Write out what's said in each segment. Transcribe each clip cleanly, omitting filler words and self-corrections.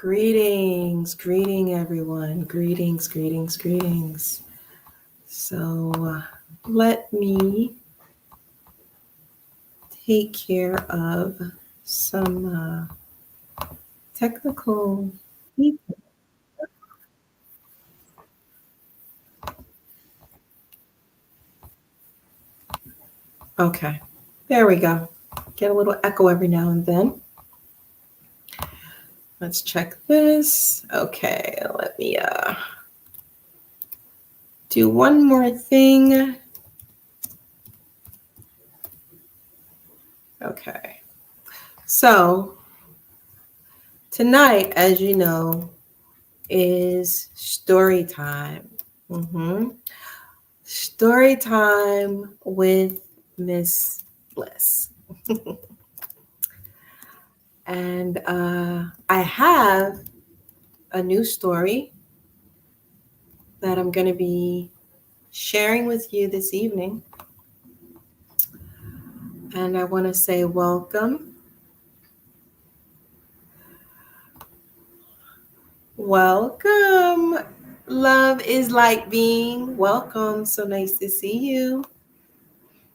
Greeting everyone. Greetings. So let me take care of some technical people. Okay, there we go. Get a little echo every now and then. Let's check this. Okay, let me do one more thing. Okay, so tonight, as you know, is story time. Story time with Miss Bliss. And I have a new story that I'm going to be sharing with you this evening. And I want to say welcome. Welcome. Love is like being welcome. So nice to see you.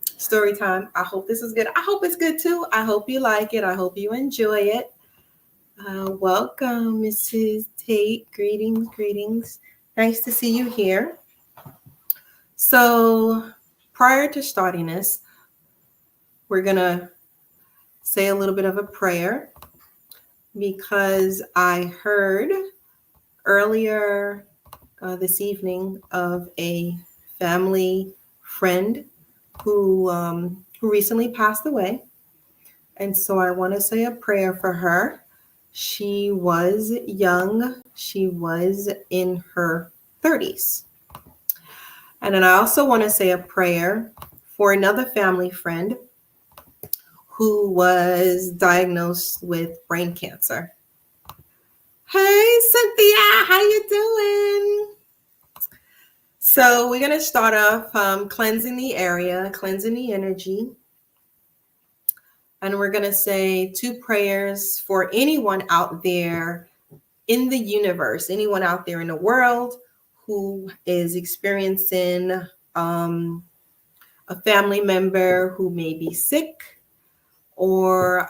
Story time. I hope this is good. I hope it's good too. I hope you like it. I hope you enjoy it. Welcome, Mrs. Tate. Greetings. Nice to see you here. So prior to starting this, we're going to say a little bit of a prayer because I heard earlier this evening of a family friend who recently passed away. And so I want to say a prayer for her. She was young. She was in her 30s. And then I also want to say a prayer for another family friend who was diagnosed with brain cancer. Hey, Cynthia, how you doing? So we're going to start off cleansing the area, cleansing the energy. And we're going to say 2 prayers for anyone out there in the universe, anyone out there in the world who is experiencing a family member who may be sick, or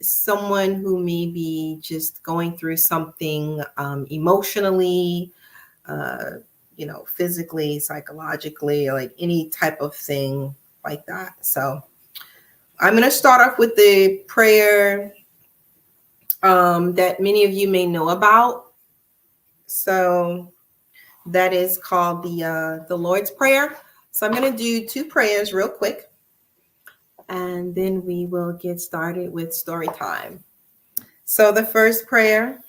someone who may be just going through something emotionally, physically, psychologically, like any type of thing like that. So I'm going to start off with the prayer that many of you may know about. So that is called the Lord's Prayer. So I'm going to do 2 prayers real quick, and then we will get started with story time. So the first prayer,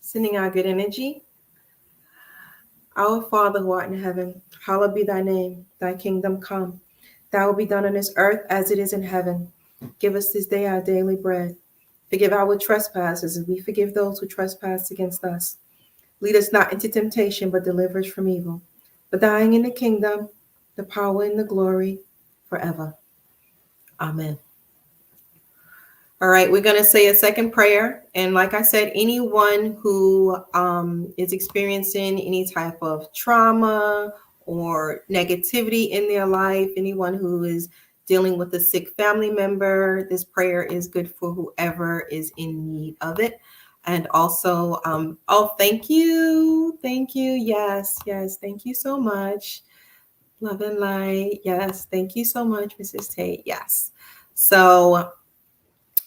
sending out good energy. Our Father who art in heaven, hallowed be thy name. Thy kingdom come. Thy will be done on this earth as it is in heaven. Give us this day our daily bread. Forgive our trespasses as we forgive those who trespass against us. Lead us not into temptation, but deliver us from evil. For thine in the kingdom, the power and the glory forever. Amen. All right, we're going to say a second prayer. And like I said, anyone who is experiencing any type of trauma or negativity in their life, anyone who is dealing with a sick family member, this prayer is good for whoever is in need of it. And also, thank you. Yes. Thank you so much. Love and light. Yes. Thank you so much, Mrs. Tate. Yes. So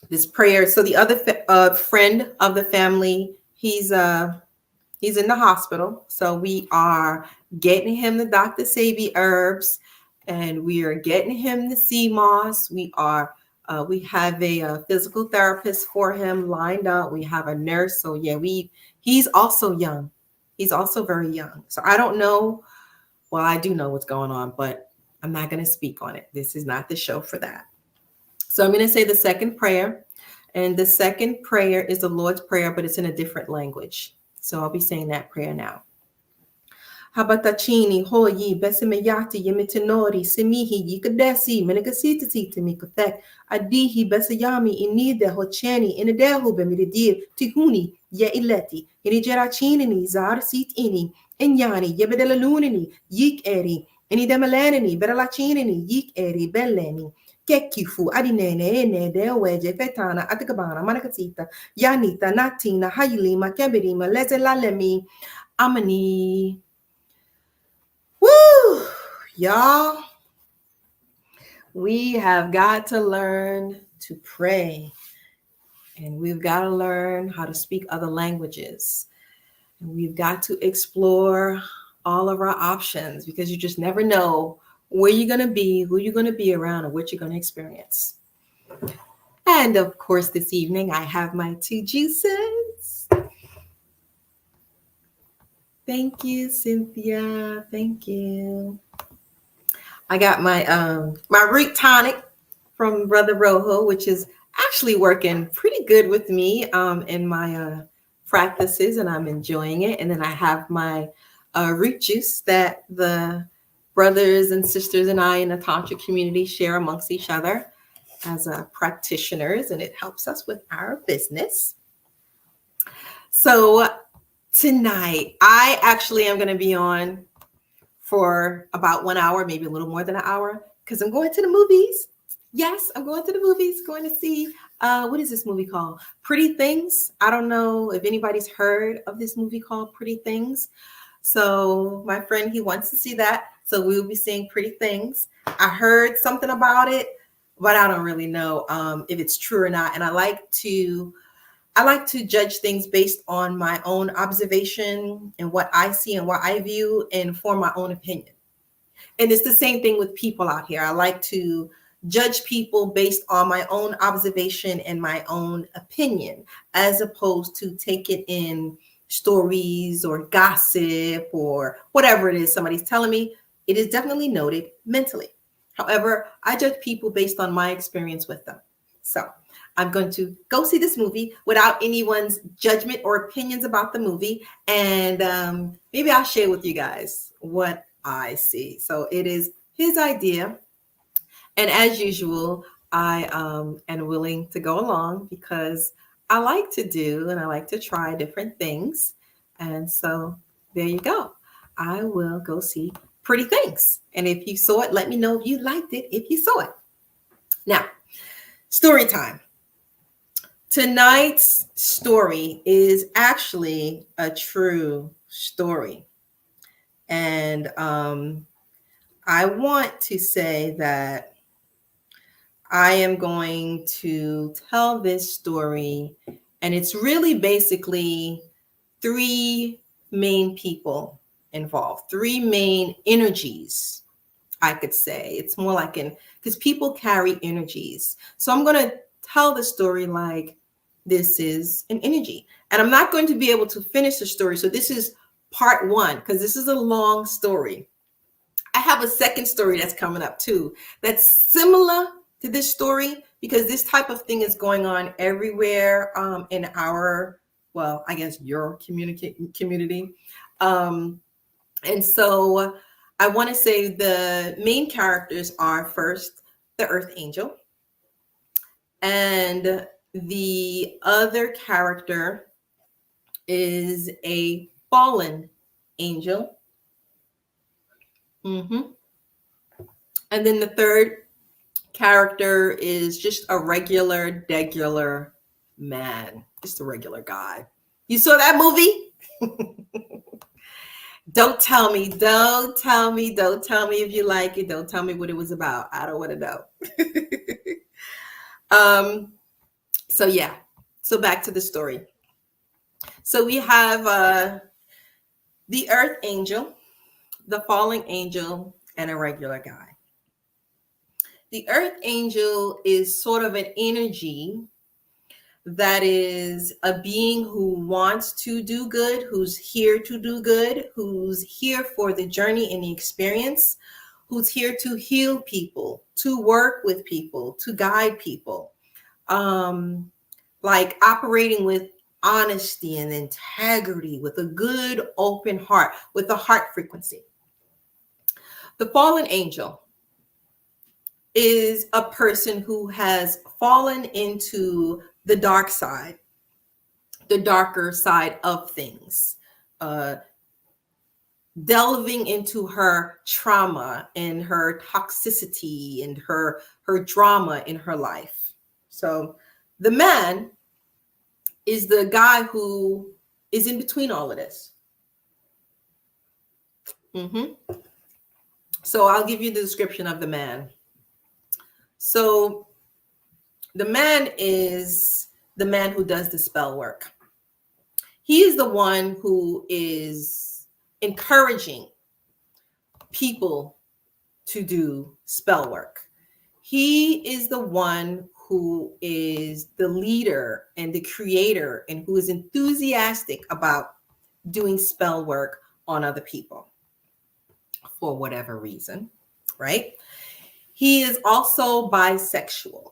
this prayer. So the other friend of the family, he's in the hospital. So we are getting him the Dr. Sebi herbs, and we are getting him the sea moss. We have a physical therapist for him lined up. We have a nurse. So yeah, he's also young. He's also very young. So I don't know. Well, I do know what's going on, but I'm not going to speak on it. This is not the show for that. So I'm going to say the second prayer. And the second prayer is the Lord's Prayer, but it's in a different language. So I'll be saying that prayer now. Habatachini, Hoyi, Besemeyati, Yemitinori, Semihi, Yikadesi, Menegasiti, Timikafek, Adihi, Besayami, Inida, Hocheni, Inadehu, Bemidi, Tihuni, Yeileti, Inijerachini, Zar Sit Ini, Inyani, Yebedela Lunini, Yik Eri, Inidemelanini, Beralachinini, Yik Eri, Belleni. Kekifu, Adinene, Nede, Weje, Fetana, Atakabana, Manakatita, Yanita, Natina, Hailima, Kebirima, Lezelalemi, Amani. Woo! Y'all, we have got to learn to pray. And we've got to learn how to speak other languages. And we've got to explore all of our options because you just never know where you're going to be, who you're going to be around, or what you're going to experience. And of course, this evening I have my two juices. Thank you, Cynthia. Thank you. I got my root tonic from Brother Rojo, which is actually working pretty good with me in my practices, and I'm enjoying it. And then I have my root juice that the brothers and sisters and I in the tantric community share amongst each other as practitioners, and it helps us with our business. So tonight, I actually am going to be on for about 1 hour, maybe a little more than an hour, because I'm going to the movies. Yes, I'm going to the movies, going to see, what is this movie called? Pretty Things. I don't know if anybody's heard of this movie called Pretty Things. So my friend, he wants to see that. So we'll be seeing Pretty Things. I heard something about it, but I don't really know if it's true or not. And I like to judge things based on my own observation and what I see and what I view and form my own opinion. And it's the same thing with people out here. I like to judge people based on my own observation and my own opinion, as opposed to take it in stories or gossip or whatever it is somebody's telling me. It is definitely noted mentally. However, I judge people based on my experience with them. So I'm going to go see this movie without anyone's judgment or opinions about the movie. And maybe I'll share with you guys what I see. So it is his idea. And as usual, I am willing to go along because I like to do and I like to try different things. And so there you go. I will go see Pretty Things. And if you saw it, let me know if you liked it, if you saw it. Now, story time. Tonight's story is actually a true story. And I want to say that I am going to tell this story, and it's really basically three main people involved, three main energies, I could say. It's more like because people carry energies. So I'm going to tell the story like this is an energy. And I'm not going to be able to finish the story. So this is part one, because this is a long story. I have a second story that's coming up too, that's similar to this story, because this type of thing is going on everywhere in our, well, I guess your community. And so I want to say the main characters are first the Earth Angel, and the other character is a fallen angel. And then the third character is just a regular, degular man, just a regular guy. You saw that movie? Don't tell me if you like it. Don't tell me what it was about. I don't want to know. So yeah, so back to the story. So we have the Earth Angel, the falling angel, and a regular guy. The Earth Angel is sort of an energy that is a being who wants to do good, who's here to do good, who's here for the journey and the experience, who's here to heal people, to work with people, to guide people, like operating with honesty and integrity, with a good open heart, with a heart frequency. The fallen angel is a person who has fallen into the dark side, the darker side of things, uh, delving into her trauma and her toxicity and her drama in her life. So the man is the guy who is in between all of this. So I'll give you the description of the man. So the man is the man who does the spell work. He is the one who is encouraging people to do spell work. He is the one who is the leader and the creator and who is enthusiastic about doing spell work on other people for whatever reason, right? He is also bisexual.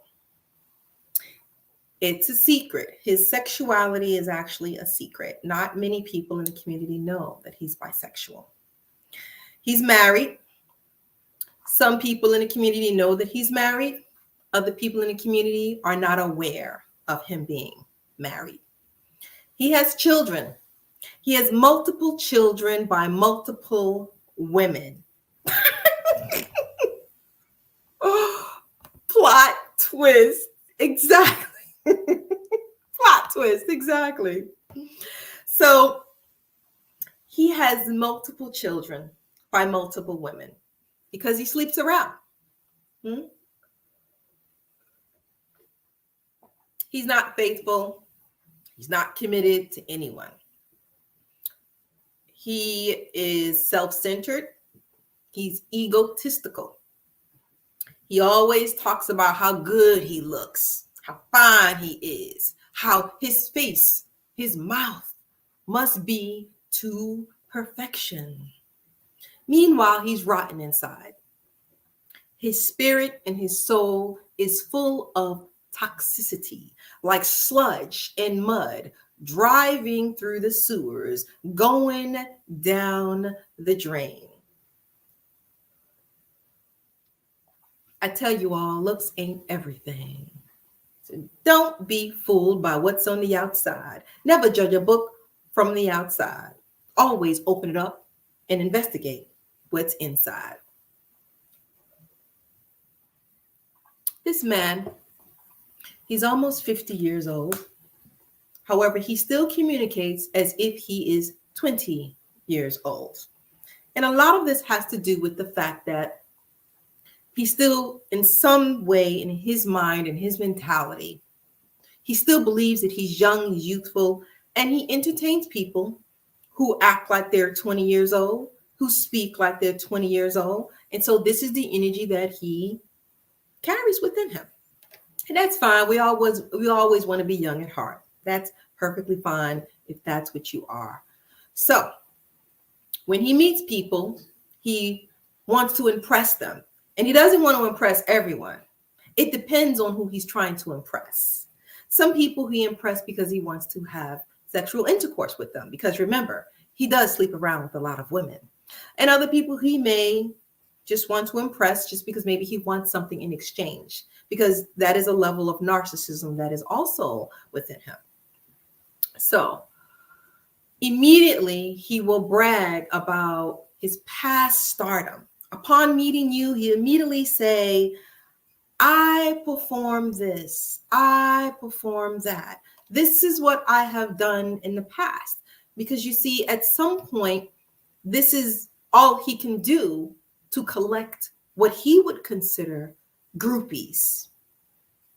It's a secret. His sexuality is actually a secret. Not many people in the community know that he's bisexual. He's married. Some people in the community know that he's married. Other people in the community are not aware of him being married. He has children. He has multiple children by multiple women. Plot twist. Exactly. Plot twist. Exactly. So he has multiple children by multiple women because he sleeps around. He's not faithful. He's not committed to anyone. He is self-centered. He's egotistical. He always talks about how good he looks, how fine he is, how his face, his mouth must be to perfection. Meanwhile, he's rotten inside. His spirit and his soul is full of toxicity, like sludge and mud driving through the sewers, going down the drain. I tell you all, looks ain't everything. So don't be fooled by what's on the outside. Never judge a book from the outside. Always open it up and investigate what's inside. This man, he's almost 50 years old. However, he still communicates as if he is 20 years old. And a lot of this has to do with the fact that he still, in some way, in his mind and his mentality, he still believes that he's young, youthful, and he entertains people who act like they're 20 years old, who speak like they're 20 years old. And so this is the energy that he carries within him. And that's fine. We always want to be young at heart. That's perfectly fine if that's what you are. So when he meets people, he wants to impress them. And he doesn't want to impress everyone. It depends on who he's trying to impress. Some people he impressed because he wants to have sexual intercourse with them. Because remember, he does sleep around with a lot of women. And other people he may just want to impress just because maybe he wants something in exchange. Because that is a level of narcissism that is also within him. So immediately he will brag about his past stardom. Upon meeting you, he immediately say, I perform this, I perform that. This is what I have done in the past. Because you see, at some point, this is all he can do to collect what he would consider groupies.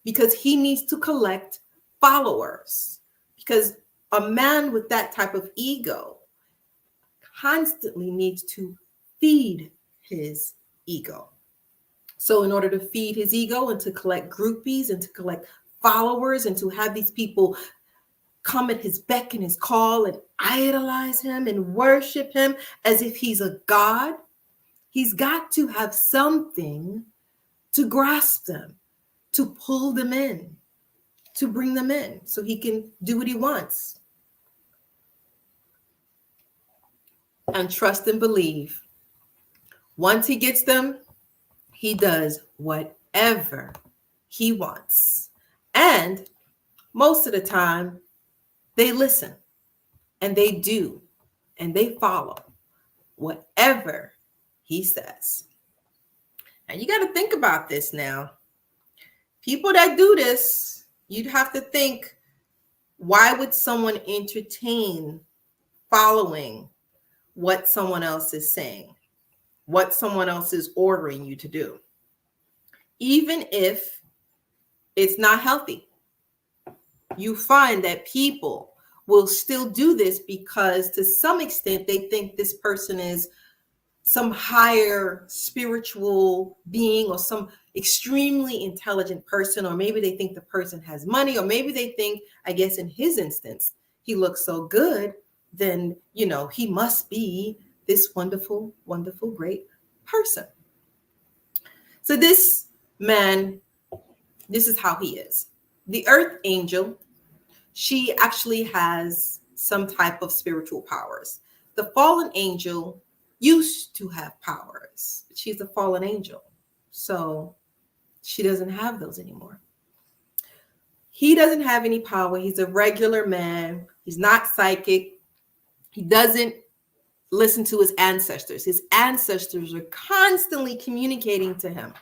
Because he needs to collect followers. Because a man with that type of ego constantly needs to feed his ego. So in order to feed his ego and to collect groupies and to collect followers and to have these people come at his beck and his call and idolize him and worship him as if he's a god, he's got to have something to grasp them, to pull them in, to bring them in so he can do what he wants. and trust and believe. Once he gets them, he does whatever he wants. And most of the time, they listen and they do and they follow whatever he says. And you got to think about this now. People that do this, you'd have to think, why would someone entertain following what someone else is saying, what someone else is ordering you to do, even if it's not healthy? You find that people will still do this because to some extent they think this person is some higher spiritual being or some extremely intelligent person, or maybe they think the person has money, or maybe they think, I guess in his instance, he looks so good, then, he must be this wonderful, wonderful, great person. So this man, this is how he is. The Earth Angel, she actually has some type of spiritual powers. The fallen angel used to have powers. She's a fallen angel, so she doesn't have those anymore. He doesn't have any power. He's a regular man. He's not psychic. He doesn't listen to his ancestors. His ancestors are constantly communicating to him.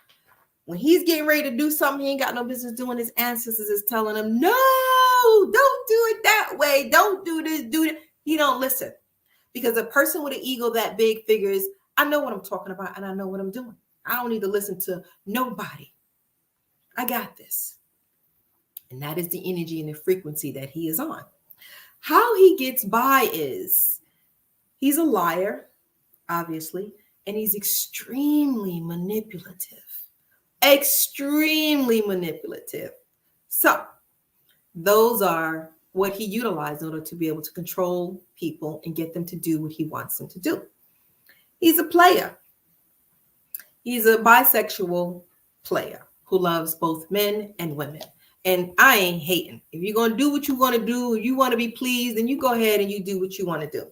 When he's getting ready to do something he ain't got no business doing, his ancestors is telling him, no, don't do it that way. Don't do this, do it. He don't listen. Because a person with an ego that big figures, I know what I'm talking about and I know what I'm doing. I don't need to listen to nobody. I got this. And that is the energy and the frequency that he is on. How he gets by is he's a liar, obviously, and he's extremely manipulative. Extremely manipulative. So those are what he utilized in order to be able to control people and get them to do what he wants them to do. He's a player. He's a bisexual player who loves both men and women. And I ain't hating. If you're going to do what you want to do, you want to be pleased, then you go ahead and you do what you want to do.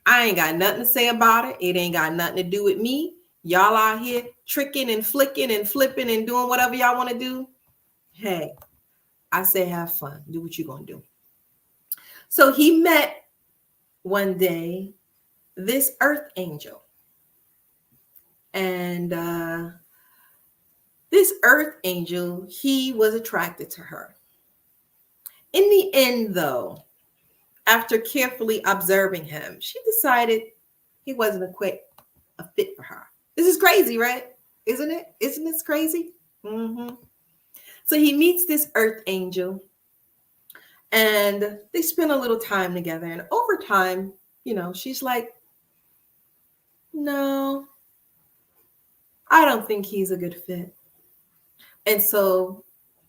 I ain't got nothing to say about it. It ain't got nothing to do with me. Y'all out here tricking and flicking and flipping and doing whatever y'all want to do. Hey, I say have fun. Do what you're going to do. So he met one day this Earth Angel. And this Earth Angel, he was attracted to her. In the end, though, after carefully observing him, she decided he wasn't a fit for her. This is crazy, right? Isn't it? Isn't this crazy? Mm-hmm. So he meets this Earth Angel and they spend a little time together. And over time, she's like, no, I don't think he's a good fit. And so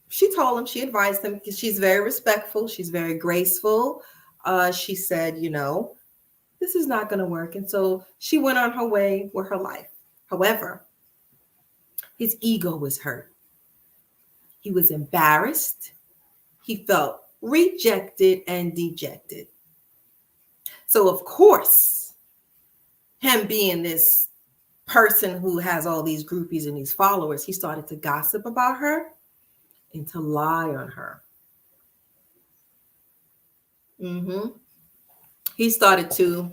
she told him, she advised him, because she's very respectful. She's very graceful. She said, this is not going to work. And so she went on her way with her life. However, his ego was hurt. He was embarrassed. He felt rejected and dejected. So, of course, him being this person who has all these groupies and these followers, he started to gossip about her and to lie on her. He started to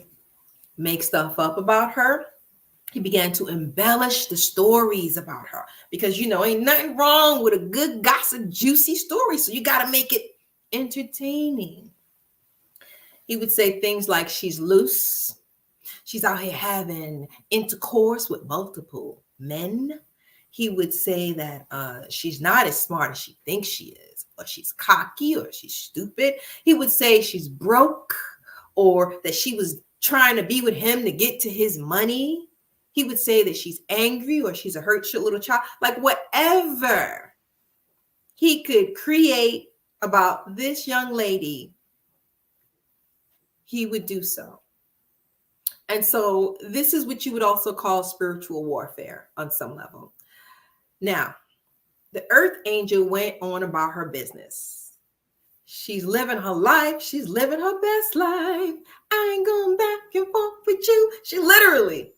make stuff up about her. He began to embellish the stories about her because, ain't nothing wrong with a good gossip, juicy story. So you got to make it entertaining. He would say things like she's loose. She's out here having intercourse with multiple men. He would say that she's not as smart as she thinks she is, or she's cocky, or she's stupid. He would say she's broke, or that she was trying to be with him to get to his money. He would say that she's angry, or she's a hurt little child. Like whatever he could create about this young lady, he would do so. And so this is what you would also call spiritual warfare on some level. Now, the Earth Angel went on about her business. She's living her life. She's living her best life. I ain't going back and forth with you. She literally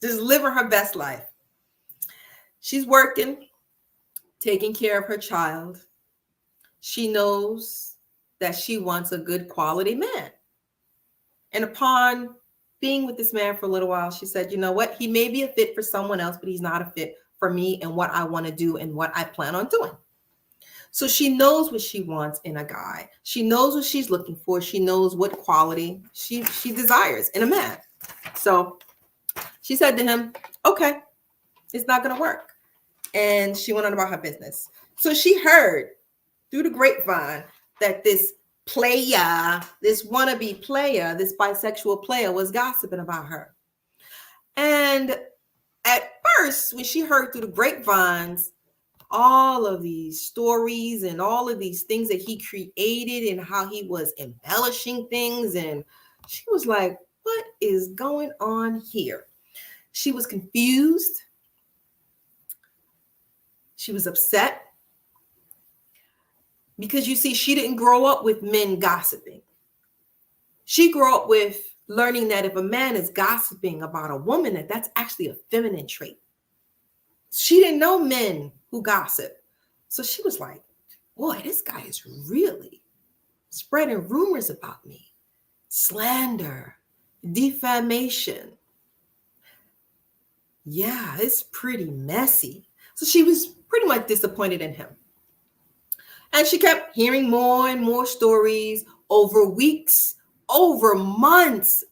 just living her best life. She's working, taking care of her child. She knows that she wants a good quality man. And upon being with this man for a little while, she said, you know what? He may be a fit for someone else, but he's not a fit for me and what I want to do and what I plan on doing. So she knows what she wants in a guy. She knows what she's looking for. She knows what quality she desires in a man. So she said to him, okay, it's not going to work. And she went on about her business. So she heard through the grapevine that this player, this wannabe player, this bisexual player was gossiping about her. And at first, when she heard through the grapevines, all of these stories and all of these things that he created and how he was embellishing things, and she was like, what is going on here? She was confused. She was upset because, you see, she didn't grow up with men gossiping. She grew up with learning that if a man is gossiping about a woman, that's actually a feminine trait. She didn't know men who gossip. So she was like, boy, this guy is really spreading rumors about me. Slander, defamation. Yeah, it's pretty messy. So she was pretty much disappointed in him. And she kept hearing more and more stories over weeks, over months.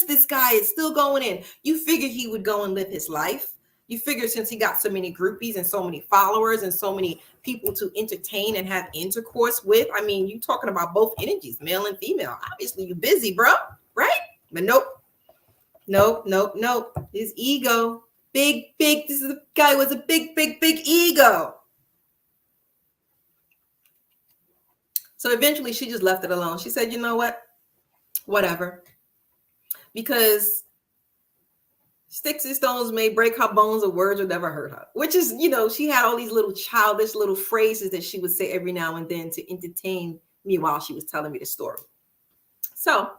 This guy is still going in. You figured he would go and live his life. You figure since he got so many groupies and so many followers and so many people to entertain and have intercourse with. I mean, you talking about both energies, male and female. Obviously, you're busy, bro, right? But nope. His ego, big. This is a guy with a big ego. So eventually, she just left it alone. She said, you know what? Whatever. Because sticks and stones may break her bones, or words will never hurt her. Which is, she had all these little childish little phrases that she would say every now and then to entertain me while she was telling me the story. So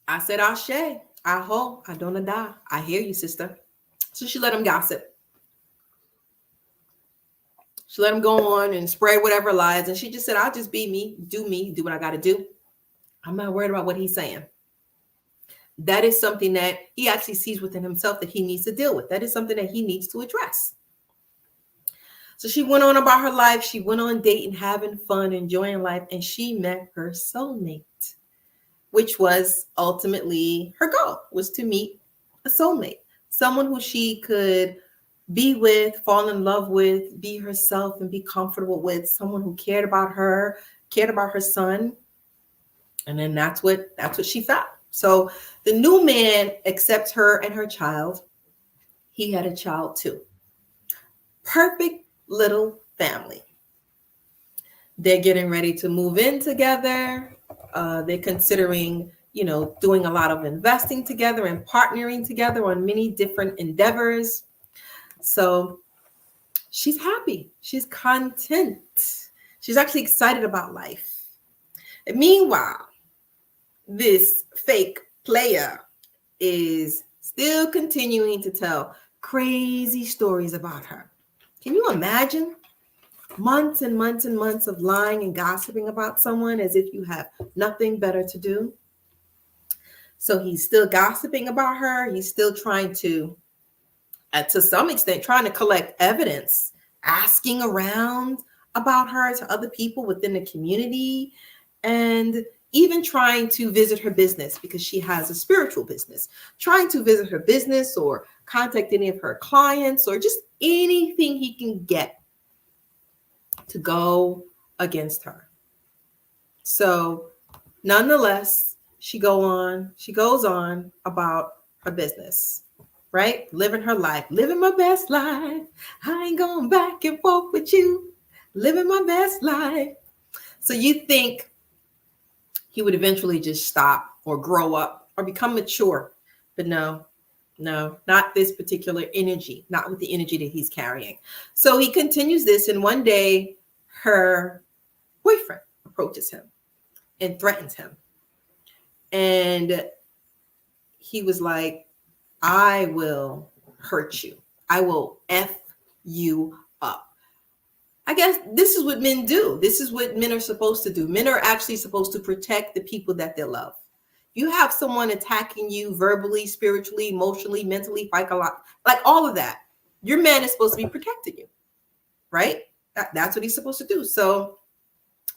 I said, Ashe, Aho, Adonada. I hear you, sister. So she let him gossip. She let him go on and spread whatever lies. And she just said, I'll just be me, do what I got to do. I'm not worried about what he's saying. That is something that he actually sees within himself that he needs to deal with. That is something that he needs to address. So she went on about her life. She went on dating, having fun, enjoying life. And she met her soulmate, which was ultimately her goal, was to meet a soulmate, someone who she could be with, fall in love with, be herself and be comfortable with, someone who cared about her son. And then that's what she found. So the new man accepts her and her child. He had a child too. Perfect little family. They're getting ready to move in together. They're considering, doing a lot of investing together and partnering together on many different endeavors. So she's happy. She's content. She's actually excited about life. And meanwhile, this fake player is still continuing to tell crazy stories about her. Can you imagine months and months and months of lying and gossiping about someone as if you have nothing better to do? So he's still gossiping about her. He's still trying to some extent, trying to collect evidence, asking around about her to other people within the community, and even trying to visit her business because she has a spiritual business, trying to visit her business or contact any of her clients or just anything he can get to go against her. So nonetheless, she goes on about her business, right? Living her life, living my best life. I ain't going back and forth with you, living my best life. So you think he would eventually just stop or grow up or become mature. But no, No, not this particular energy, not with the energy that he's carrying. So he continues this, and one day her boyfriend approaches him and threatens him. And he was like, I will hurt you. I will F you up. I guess this is what men do. This is what men are supposed to do. Men are actually supposed to protect the people that they love. You have someone attacking you verbally, spiritually, emotionally, mentally, like all of that. Your man is supposed to be protecting you, right? That's what he's supposed to do. So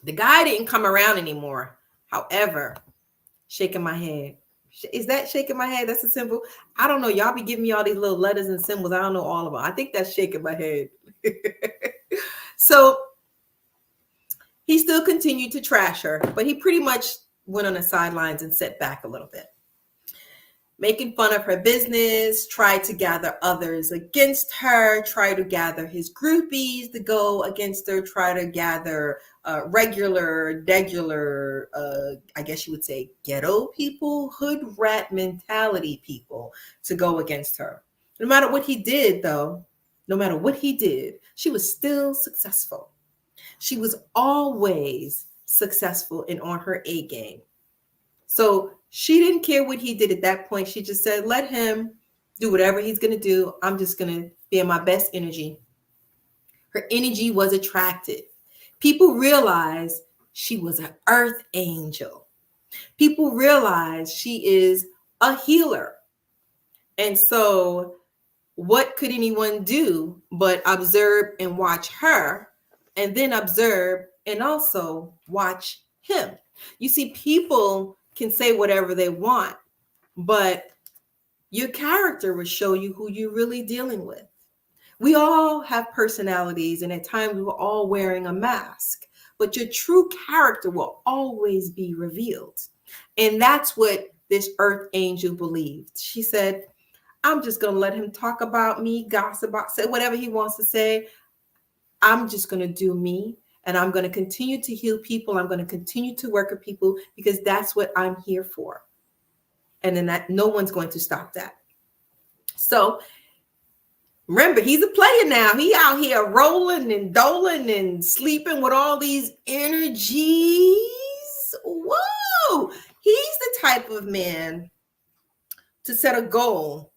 the guy didn't come around anymore. However, shaking my head. Is that shaking my head? That's a symbol. I don't know. Y'all be giving me all these little letters and symbols. I don't know all of them. I think that's shaking my head. So he still continued to trash her, but he pretty much went on the sidelines and sat back a little bit. Making fun of her business, tried to gather others against her, tried to gather his groupies to go against her, try to gather regular, I guess you would say ghetto people, hood rat mentality people to go against her. No matter what he did, though, no matter what he did, she was still successful. She was always successful and on her A game. So she didn't care what he did at that point. She just said, let him do whatever he's going to do. I'm just going to be in my best energy. Her energy was attractive. People realized she was an earth angel. People realized she is a healer. And so what could anyone do but observe and watch her, and then observe and also watch him? You see, people can say whatever they want, but your character will show you who you're really dealing with. We all have personalities, and at times we're all wearing a mask, but your true character will always be revealed. And that's what this earth angel believed. She said, I'm just going to let him talk about me, gossip about, say whatever he wants to say. I'm just going to do me, and I'm going to continue to heal people. I'm going to continue to work with people because that's what I'm here for. And then no one's going to stop that. So remember, he's a player now. He out here rolling and doling and sleeping with all these energies. Whoa! He's the type of man to set a goal,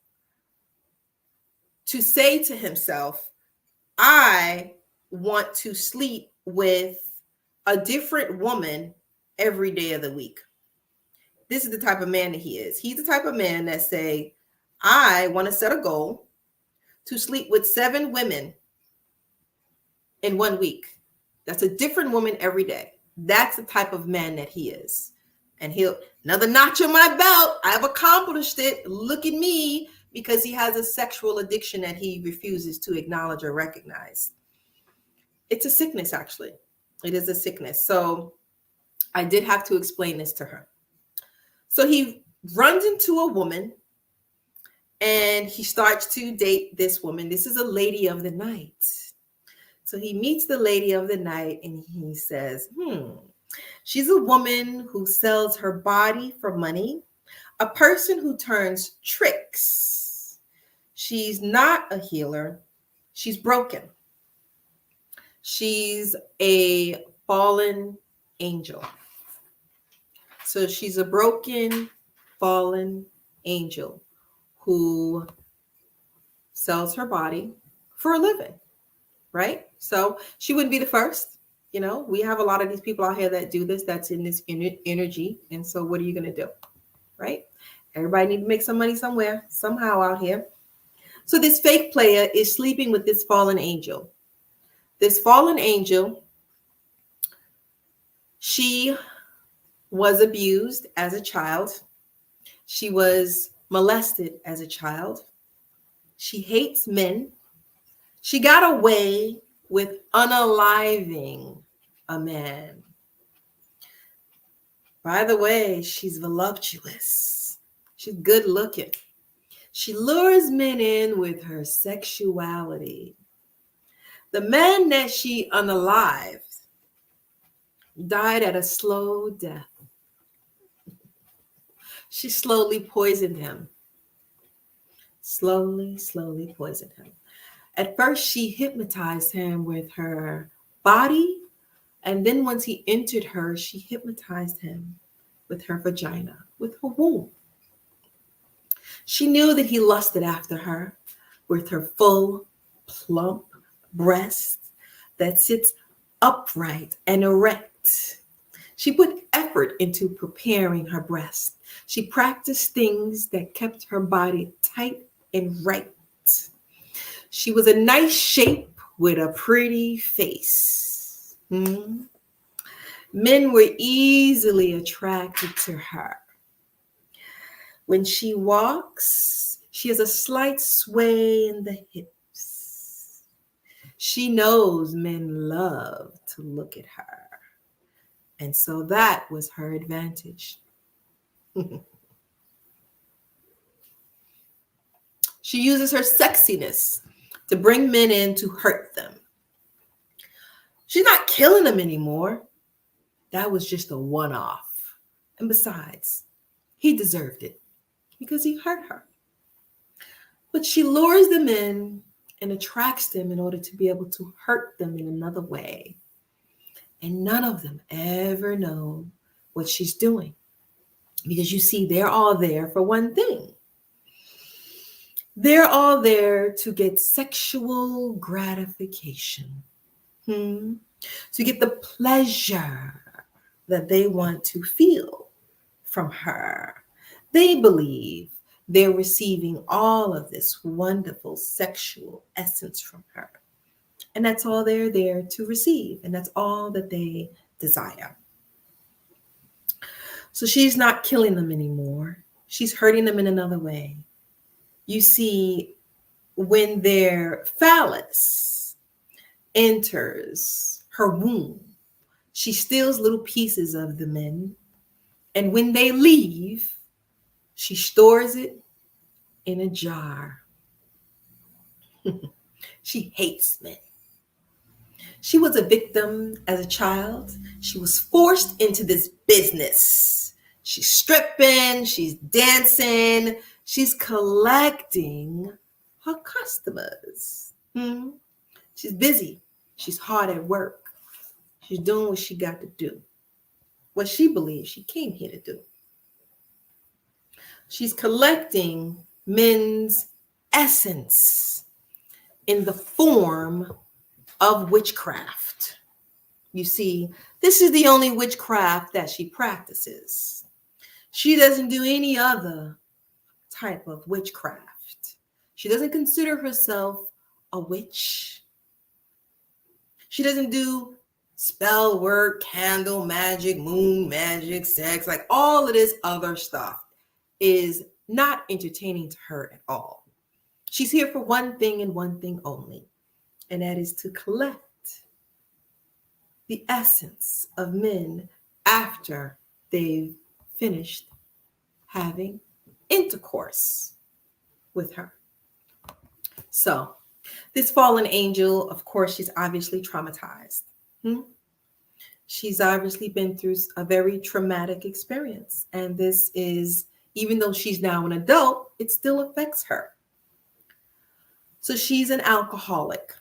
to say to himself, I want to sleep with a different woman every day of the week. This is the type of man that he is. He's the type of man that say, I want to set a goal to sleep with 7 women in 1 week. That's a different woman every day. That's the type of man that he is. And he'll, another notch on my belt. I've accomplished it. Look at me. Because he has a sexual addiction that he refuses to acknowledge or recognize. It's a sickness, actually. It is a sickness. So I did have to explain this to her. So he runs into a woman and he starts to date this woman. This is a lady of the night. So he meets the lady of the night and he says, she's a woman who sells her body for money, a person who turns tricks. She's not a healer. She's broken. She's a fallen angel. So she's a broken, fallen angel who sells her body for a living, right? So she wouldn't be the first. You know, we have a lot of these people out here that do this, that's in this energy. And so what are you going to do, right? Everybody need to make some money somewhere, somehow out here. So this fake player is sleeping with this fallen angel. This fallen angel, she was abused as a child. She was molested as a child. She hates men. She got away with unaliving a man. By the way, she's voluptuous. She's good looking. She lures men in with her sexuality. The man that she unalived died at a slow death. She slowly poisoned him. slowly, slowly poisoned him. At first, she hypnotized him with her body. And then once he entered her, she hypnotized him with her vagina, with her womb. She knew that he lusted after her with her full, plump breast that sits upright and erect. She put effort into preparing her breast. She practiced things that kept her body tight and right. She was a nice shape with a pretty face. Men were easily attracted to her. When she walks, she has a slight sway in the hips. She knows men love to look at her. And so that was her advantage. She uses her sexiness to bring men in to hurt them. She's not killing them anymore. That was just a one-off. And besides, he deserved it because he hurt her. But she lures them in and attracts them in order to be able to hurt them in another way. And none of them ever know what she's doing. Because you see, they're all there for one thing. They're all there to get sexual gratification. To get the pleasure that they want to feel from her. They believe they're receiving all of this wonderful sexual essence from her. And that's all they're there to receive. And that's all that they desire. So she's not killing them anymore. She's hurting them in another way. You see, when their phallus enters her womb, she steals little pieces of the men. And when they leave, she stores it in a jar. She hates men. She was a victim as a child. She was forced into this business. She's stripping, she's dancing, she's collecting her customers. She's busy. She's hard at work. She's doing what she got to do. What she believes she came here to do. She's collecting men's essence in the form of witchcraft. You see, this is the only witchcraft that she practices. She doesn't do any other type of witchcraft. She doesn't consider herself a witch. She doesn't do spell work, candle magic, moon magic, sex, like all of this other stuff is not entertaining to her at all. She's here for one thing and one thing only, and that is to collect the essence of men after they've finished having intercourse with her. So this fallen angel, of course, she's obviously traumatized. She's obviously been through a very traumatic experience. And this is, even though she's now an adult, it still affects her. So she's an alcoholic.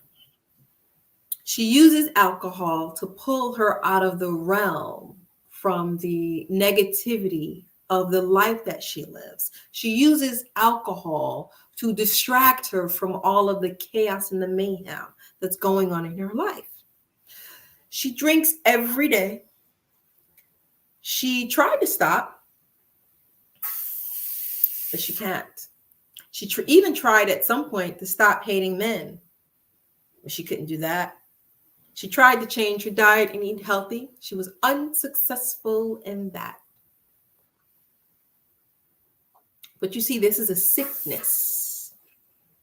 She uses alcohol to pull her out of the realm from the negativity of the life that she lives. She uses alcohol to distract her from all of the chaos and the mayhem that's going on in her life. She drinks every day. She tried to stop, but she can't. She even tried at some point to stop hating men, but she couldn't do that. She tried to change her diet and eat healthy. She was unsuccessful in that. But you see, this is a sickness.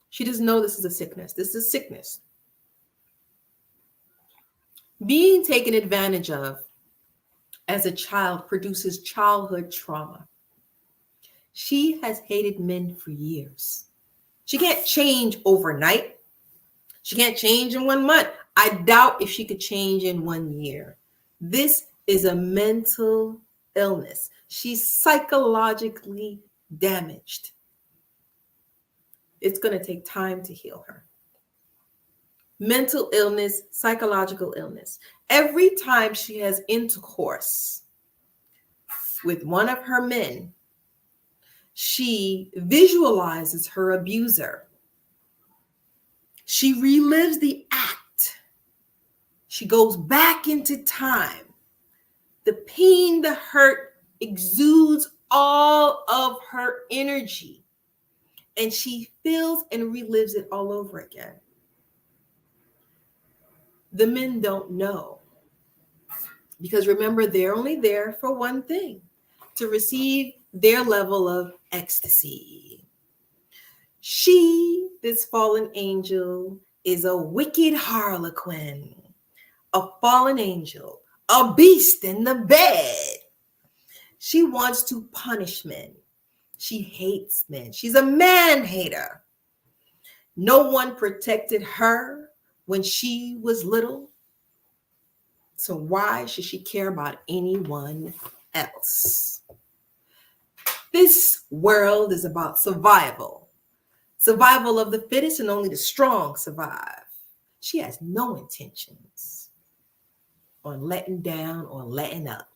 She doesn't know this is a sickness. This is a sickness. Being taken advantage of as a child produces childhood trauma. She has hated men for years. She can't change overnight. She can't change in 1 month. I doubt if she could change in 1 year. This is a mental illness. She's psychologically damaged. It's going to take time to heal her. Mental illness, psychological illness. Every time she has intercourse with one of her men, she visualizes her abuser. She relives the act. She goes back into time. The pain, the hurt exudes all of her energy, and she feels and relives it all over again. The men don't know, because remember, they're only there for one thing, to receive their level of ecstasy. She, this fallen angel, is a wicked harlequin, a fallen angel, a beast in the bed. She wants to punish men. She hates men. She's a man hater. No one protected her when she was little. So why should she care about anyone else? This world is about survival. Survival of the fittest, and only the strong survive. She has no intentions on letting down or letting up.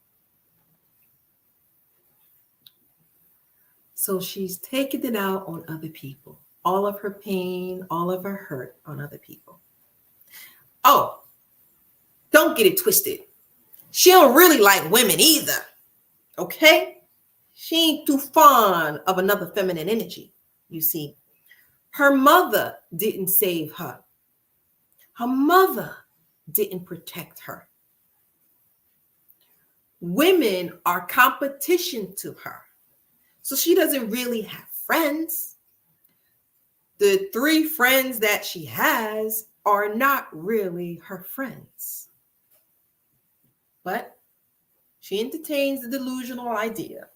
So she's taking it out on other people. All of her pain, all of her hurt on other people. Oh, don't get it twisted. She don't really like women either. Okay? She ain't too fond of another feminine energy. You see, her mother didn't save her. Her mother didn't protect her. Women are competition to her. So she doesn't really have friends. The 3 friends that she has are not really her friends. But she entertains the delusional idea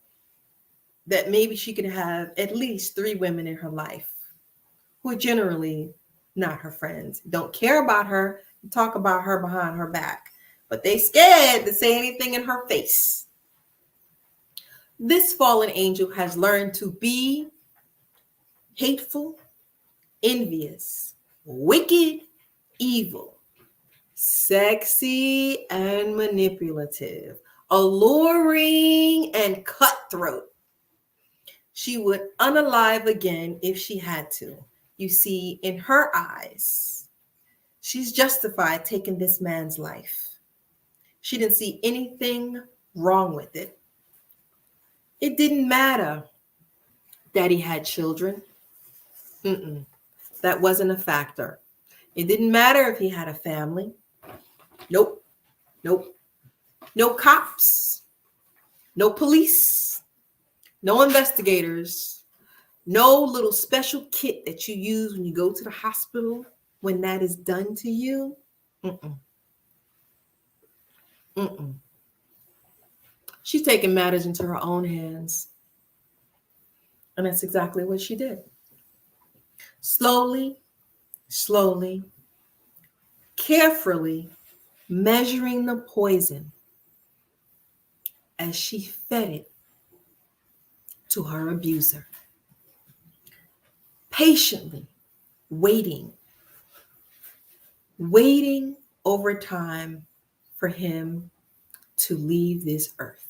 that maybe she could have at least 3 women in her life who are generally not her friends, don't care about her, talk about her behind her back, but they scared to say anything in her face. This fallen angel has learned to be hateful, envious, wicked, evil, sexy and manipulative, alluring and cutthroat. She would unalive again if she had to. You see, in her eyes, she's justified taking this man's life. She didn't see anything wrong with it. It didn't matter that he had children. That wasn't a factor. It didn't matter if he had a family. Nope. No cops. No police. No investigators. No little special kit that you use when you go to the hospital when that is done to you. She's taking matters into her own hands. And that's exactly what she did. Slowly, carefully measuring the poison as she fed it to her abuser. Patiently waiting over time for him to leave this earth.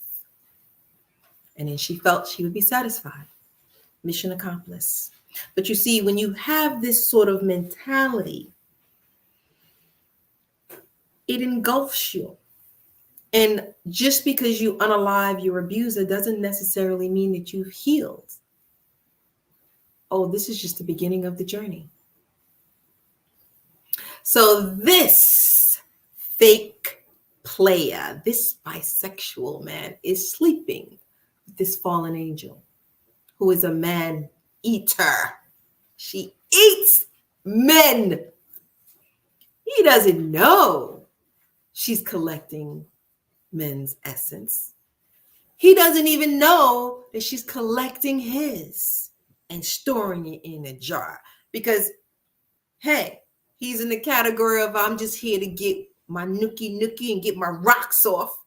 And then she felt she would be satisfied. Mission accomplished. But you see, when you have this sort of mentality, it engulfs you. And just because you unalive your abuser doesn't necessarily mean that you've healed. Oh, this is just the beginning of the journey. So this fake player, this bisexual man, is sleeping with this fallen angel, who is a man eater. She eats men. He doesn't know she's collecting men's essence. He doesn't even know that she's collecting his and storing it in a jar. Because, hey, he's in the category of, I'm just here to get my nookie and get my rocks off.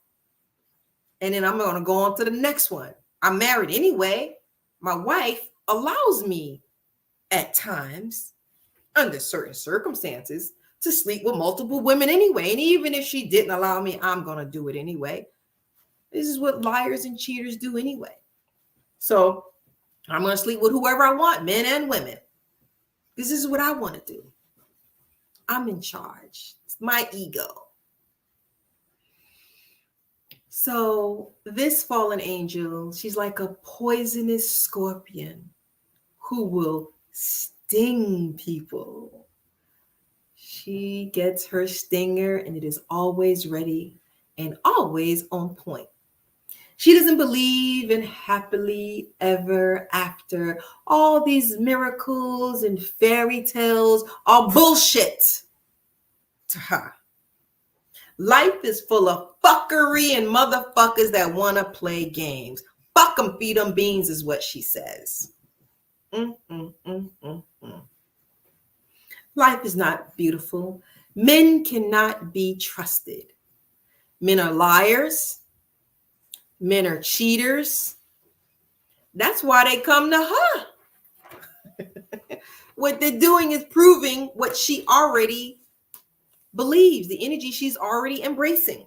And then I'm going to go on to the next one. I'm married anyway. My wife allows me at times, under certain circumstances, to sleep with multiple women anyway. And even if she didn't allow me, I'm going to do it anyway. This is what liars and cheaters do anyway. So I'm going to sleep with whoever I want, men and women. This is what I want to do. I'm in charge. It's my ego. So this fallen angel, she's like a poisonous scorpion who will sting people. She gets her stinger and it is always ready and always on point. She doesn't believe in happily ever after. All these miracles and fairy tales are bullshit to her. Life is full of fuckery and motherfuckers that want to play games. Fuck them, feed them beans is what she says. Life is not beautiful. Men cannot be trusted. Men are liars. Men are cheaters. That's why they come to her. What they're doing is proving what she already believes, the energy she's already embracing.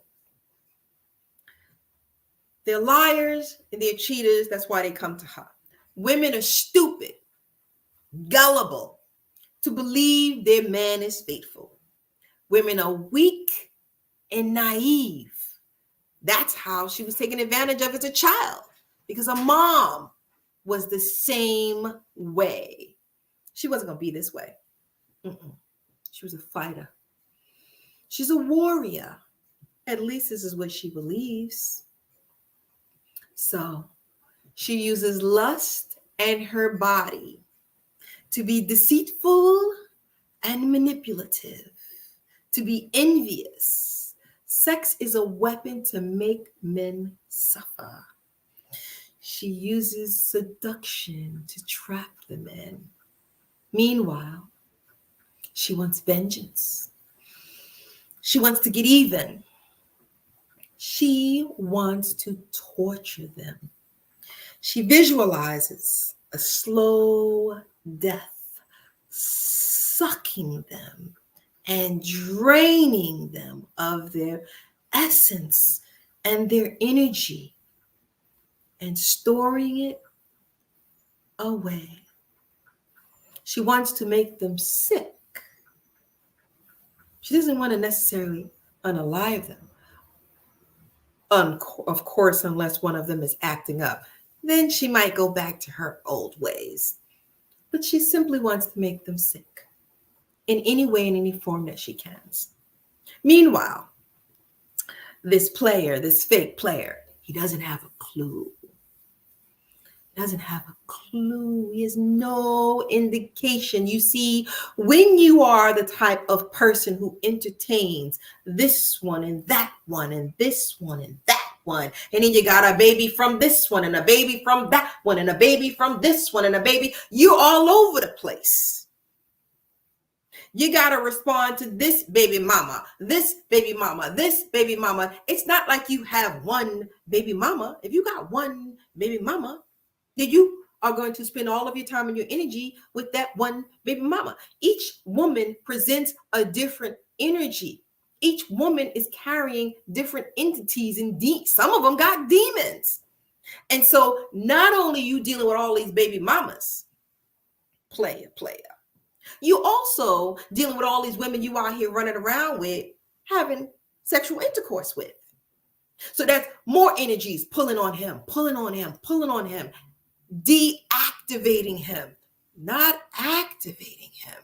They're liars and they're cheaters. That's why they come to her. Women are stupid, gullible to believe their man is faithful. Women are weak and naive. That's how she was taken advantage of as a child, because her mom was the same way. She wasn't going to be this way. She was a fighter. She's a warrior. At least this is what she believes. So she uses lust and her body to be deceitful and manipulative, to be envious. Sex is a weapon to make men suffer. She uses seduction to trap the men. Meanwhile, she wants vengeance. She wants to get even. She wants to torture them. She visualizes a slow death, sucking them and draining them of their essence and their energy and storing it away. She wants to make them sick. She doesn't want to necessarily unalive them. Of course, unless one of them is acting up. Then she might go back to her old ways. But she simply wants to make them sick in any way, in any form that she can. Meanwhile, this player, this fake player, he doesn't have a clue. Doesn't have a clue. He has no indication. You see, when you are the type of person who entertains this one and that one and this one and that one, and then you got a baby from this one and a baby from that one and a baby from this one and a baby, you're all over the place. You got to respond to this baby mama, this baby mama, this baby mama. It's not like you have one baby mama. If you got one baby mama, then you are going to spend all of your time and your energy with that one baby mama. Each woman presents a different energy. Each woman is carrying different entities, and some of them got demons. And so not only you dealing with all these baby mamas, player, you also dealing with all these women you out here running around with, having sexual intercourse with. So that's more energies pulling on him, deactivating him, not activating him,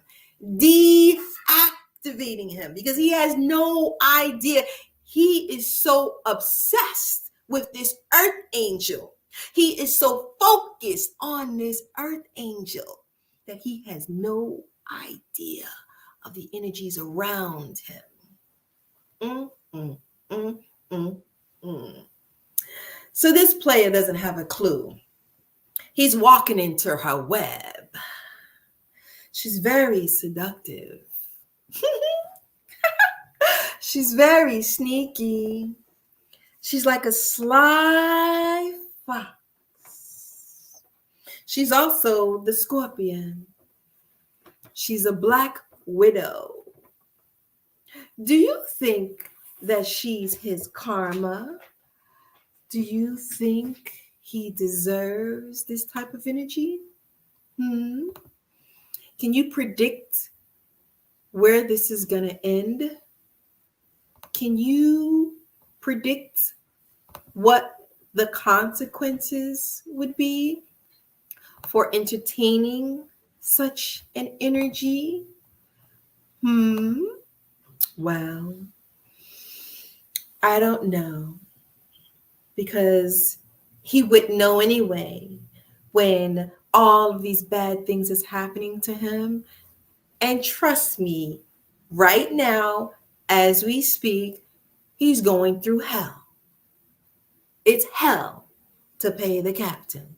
deactivating him, because he has no idea. He is so obsessed with this earth angel. He is so focused on this earth angel that he has no idea of the energies around him. So this player doesn't have a clue. He's walking into her web. She's very seductive. She's very sneaky. She's like a sly fox. She's also the scorpion. She's a black widow. Do you think that she's his karma? Do you think he deserves this type of energy? Hmm? Can you predict where this is going to end? Can you predict what the consequences would be for entertaining such an energy? Well, I don't know, because he wouldn't know anyway when all of these bad things is happening to him. And trust me, right now, as we speak, he's going through hell. It's hell to pay the captain.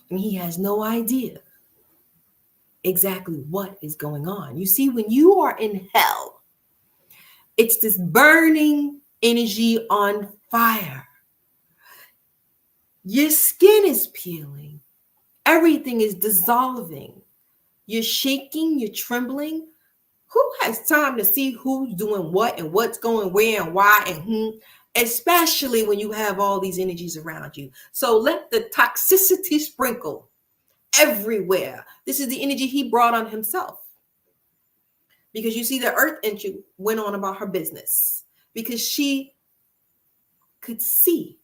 And he has no idea exactly what is going on. You see, when you are in hell, it's this burning energy on fire. Your skin is peeling. Everything is dissolving. You're shaking, you're trembling. Who has time to see who's doing what and what's going where and why and whom, especially when you have all these energies around you? So let the toxicity sprinkle everywhere. This is the energy he brought on himself. Because you see, the Earth Angel went on about her business because she could see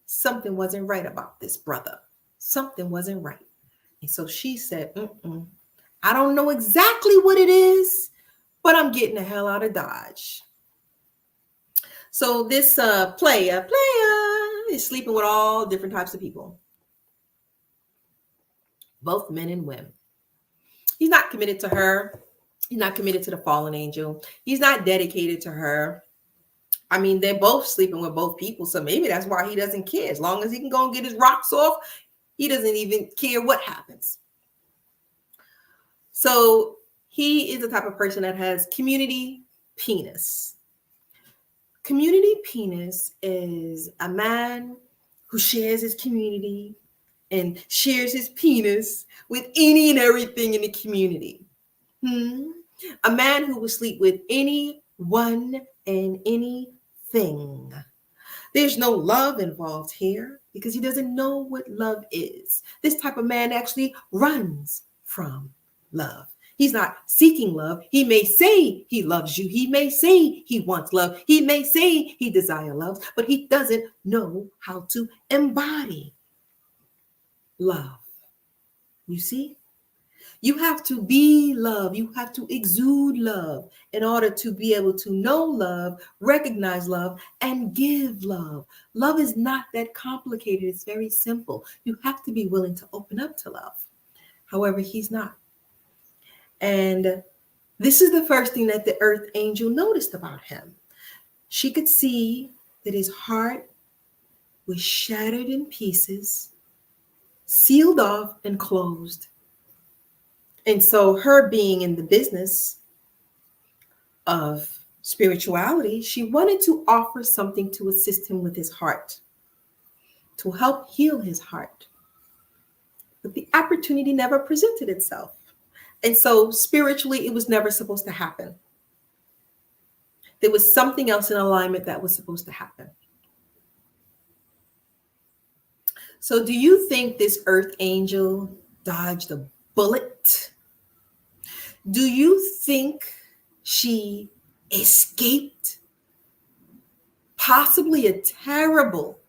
something wasn't right about this brother. Something wasn't right. And so she said, I don't know exactly what it is, but I'm getting the hell out of Dodge. So this player is sleeping with all different types of people, both men and women. He's not committed to her. He's not committed to the fallen angel. He's not dedicated to her. I mean, they're both sleeping with both people, so maybe that's why he doesn't care. As long as he can go and get his rocks off, he doesn't even care what happens. So he is the type of person that has community penis. Community penis is a man who shares his community and shares his penis with any and everything in the community. A man who will sleep with anyone and anything. There's no love involved here because he doesn't know what love is. This type of man actually runs from love. He's not seeking love. He may say he loves you. He may say he wants love. He may say he desires love, but he doesn't know how to embody love. You see? You have to be love. You have to exude love in order to be able to know love, recognize love, and give love. Love is not that complicated. It's very simple. You have to be willing to open up to love. However, he's not. And this is the first thing that the Earth Angel noticed about him. She could see that his heart was shattered in pieces, sealed off, and closed. And so her being in the business of spirituality, she wanted to offer something to assist him with his heart, to help heal his heart. But the opportunity never presented itself. And so spiritually, it was never supposed to happen. There was something else in alignment that was supposed to happen. So do you think this Earth Angel dodged a bullet? Do you think she escaped possibly a terrible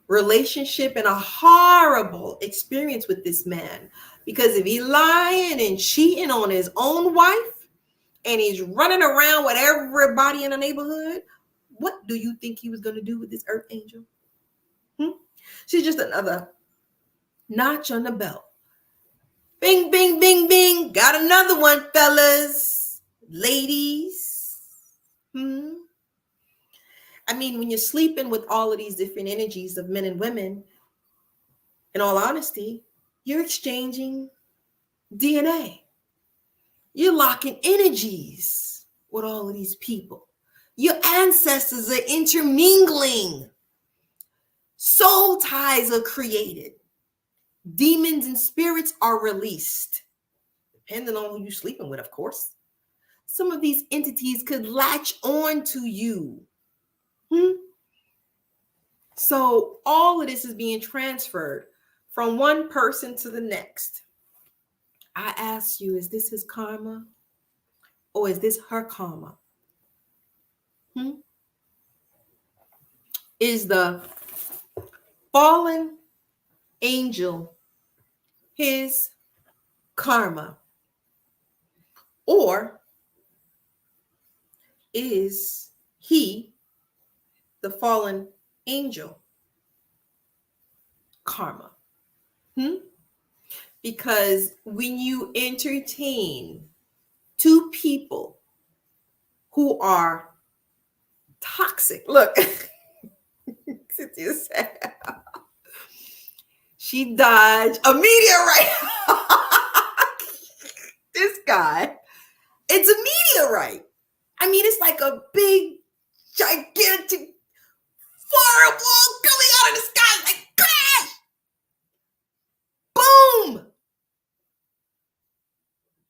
relationship and a horrible experience with this man? Because if he's lying and cheating on his own wife and he's running around with everybody in the neighborhood, what do you think he was going to do with this Earth Angel? She's just another notch on the belt. Bing, bing, bing, bing. Got another one, fellas, ladies. I mean, when you're sleeping with all of these different energies of men and women, in all honesty, you're exchanging DNA. You're locking energies with all of these people. Your ancestors are intermingling. Soul ties are created. Demons and spirits are released. depending on who you're sleeping with, of course. Some of these entities could latch on to you. So all of this is being transferred from one person to the next. I ask you, is this his karma or is this her karma? Is the fallen angel his karma? Or is he, the fallen angel, karma? Because when you entertain two people who are toxic, look, Cynthia said, she dodged a meteorite. This guy, it's a meteorite. I mean, it's like a big, gigantic fireball coming out of the sky, like crash, boom.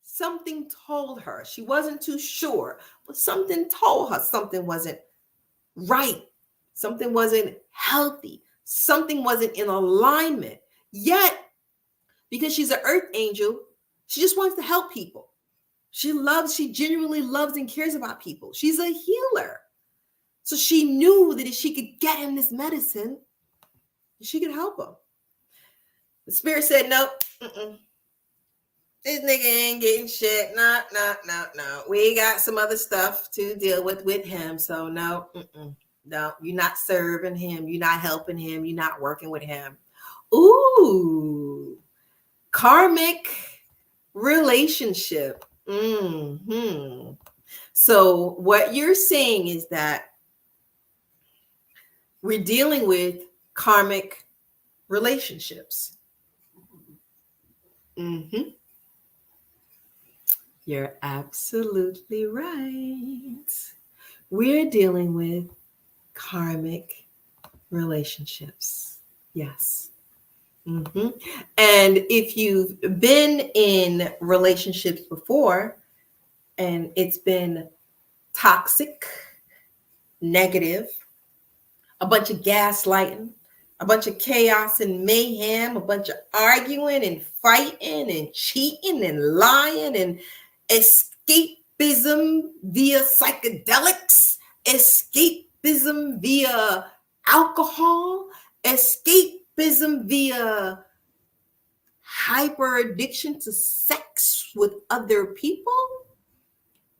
Something told her, she wasn't too sure, but something told her something wasn't right. Something wasn't healthy. Something wasn't in alignment. Yet, because she's an earth angel, she just wants to help people. She genuinely loves and cares about people. She's a healer. So she knew that if she could get him this medicine, she could help him. The spirit said, nope, this nigga ain't getting shit. No. We got some other stuff to deal with him. So no, you're not serving him. You're not helping him. You're not working with him. Ooh, karmic relationship. So what you're saying is that we're dealing with karmic relationships. You're absolutely right. We're dealing with karmic relationships. Yes. And if you've been in relationships before and it's been toxic, negative, a bunch of gaslighting, a bunch of chaos and mayhem, a bunch of arguing and fighting and cheating and lying and escapism via psychedelics, escapism via alcohol, escapism via hyper addiction to sex with other people,